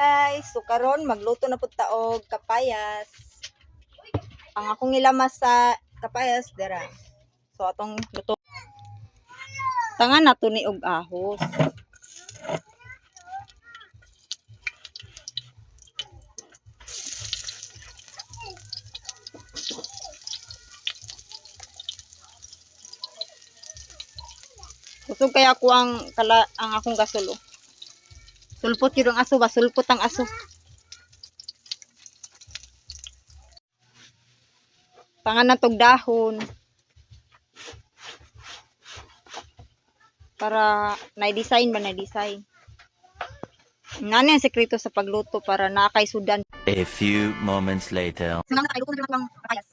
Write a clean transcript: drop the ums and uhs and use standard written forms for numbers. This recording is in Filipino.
Guys, so karon magluto na pud ta og kapayas. Ang akong ilamas sa kapayas dira. So atong luto. Tangan nato ni og ahos. Kusog kaya ko ang akong gasulo. Sulpot yun ang aso ba? Sulpot ang aso. Tangan na tog dahon. Para na-design ba na-design. Nani ang sekreto sa pagluto para nakay sudan. A few moments later. Sinang nakay luto na lang kapayas.